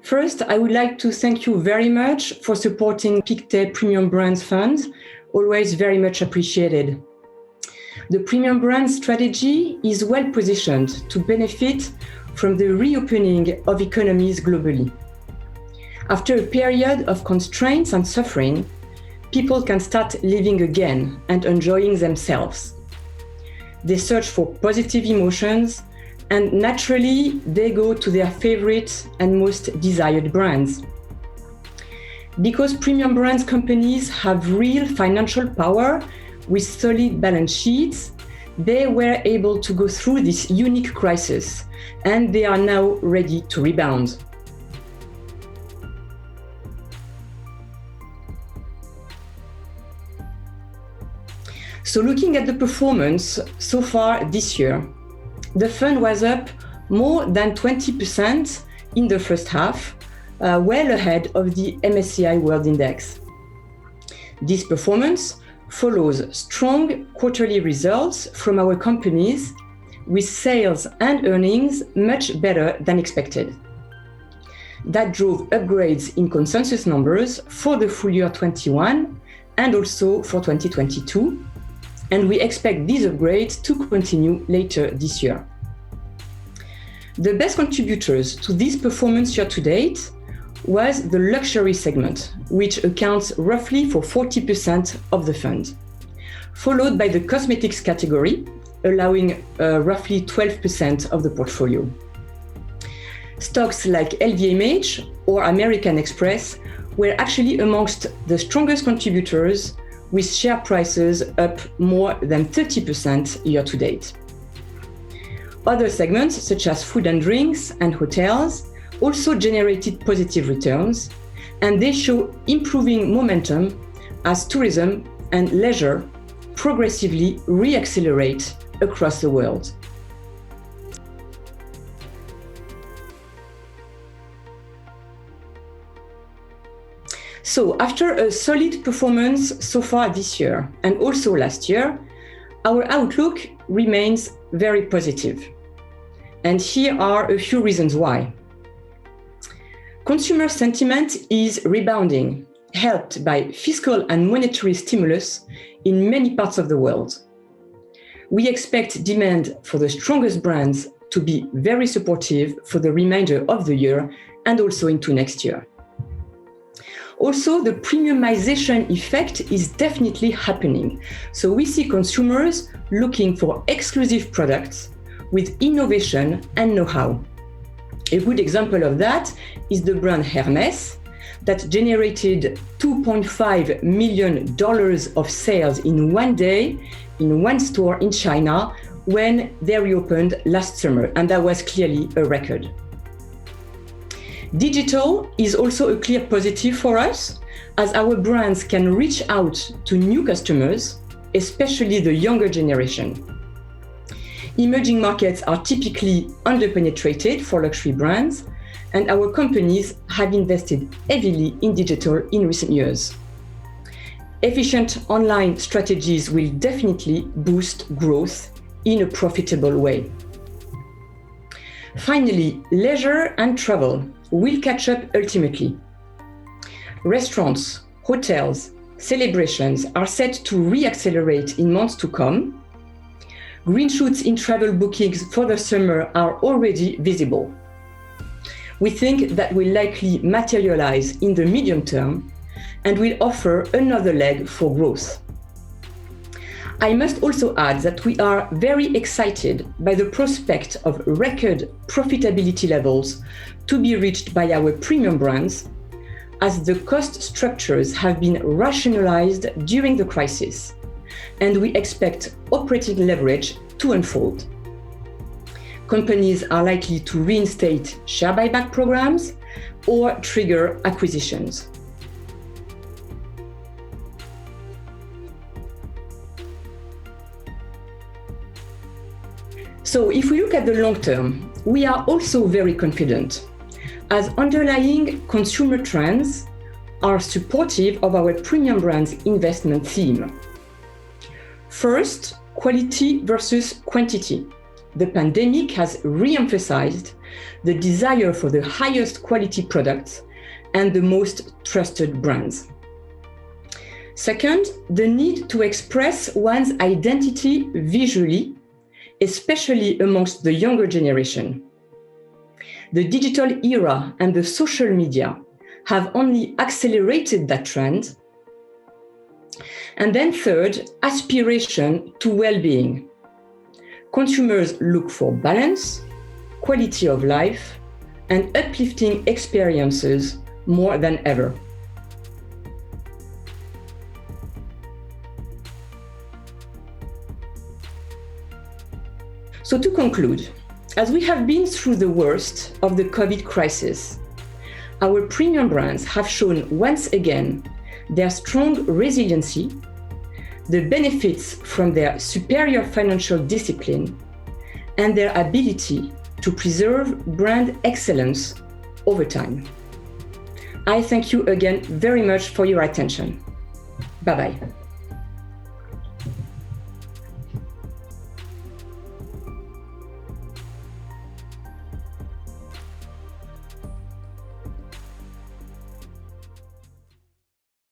First, I would like to thank you very much for supporting Pictet Premium Brands Fund, always very much appreciated. The Premium Brands strategy is well positioned to benefit from the reopening of economies globally. After a period of constraints and suffering, people can start living again and enjoying themselves. They search for positive emotions, and naturally, they go to their favorite and most desired brands. Because premium brands companies have real financial power with solid balance sheets, they were able to go through this unique crisis, and they are now ready to rebound. So looking at the performance so far this year, the fund was up more than 20% in the first half, well ahead of the MSCI World Index. This performance follows strong quarterly results from our companies, with sales and earnings much better than expected. That drove upgrades in consensus numbers for the full year 21 and also for 2022. And we expect these upgrades to continue later this year. The best contributors to this performance year to date was the luxury segment, which accounts roughly for 40% of the fund, followed by the cosmetics category, allowing roughly 12% of the portfolio. Stocks like LVMH or American Express were actually amongst the strongest contributors, with share prices up more than 30% year to date. Other segments, such as food and drinks and hotels, also generated positive returns, and they show improving momentum as tourism and leisure progressively re-accelerate across the world. So after a solid performance so far this year and also last year, our outlook remains very positive. And here are a few reasons why. Consumer sentiment is rebounding, helped by fiscal and monetary stimulus in many parts of the world. We expect demand for the strongest brands to be very supportive for the remainder of the year and also into next year. Also, the premiumization effect is definitely happening. So we see consumers looking for exclusive products with innovation and know-how. A good example of that is the brand Hermès, that generated $2.5 million of sales in one day in one store in China when they reopened last summer, and that was clearly a record. Digital is also a clear positive for us, as our brands can reach out to new customers, especially the younger generation. Emerging markets are typically underpenetrated for luxury brands, and our companies have invested heavily in digital in recent years. Efficient online strategies will definitely boost growth in a profitable way. Finally, leisure and travel will catch up ultimately. Restaurants, hotels, celebrations are set to re-accelerate in months to come. Green shoots in travel bookings for the summer are already visible. We think that will likely materialize in the medium term and will offer another leg for growth. I must also add that we are very excited by the prospect of record profitability levels to be reached by our premium brands, as the cost structures have been rationalized during the crisis, and we expect operating leverage to unfold. Companies are likely to reinstate share buyback programs or trigger acquisitions. So if we look at the long term, we are also very confident, as underlying consumer trends are supportive of our premium brands investment theme. First, quality versus quantity. the pandemic has re-emphasized the desire for the highest quality products and the most trusted brands. Second, the need to express one's identity visually, especially amongst the younger generation. The digital era and the social media have only accelerated that trend. And then third, aspiration to well-being. Consumers look for balance, quality of life, and uplifting experiences more than ever. So to conclude, as we have been through the worst of the COVID crisis, our premium brands have shown once again their strong resiliency, the benefits from their superior financial discipline, and their ability to preserve brand excellence over time. I thank you again very much for your attention. Bye-bye.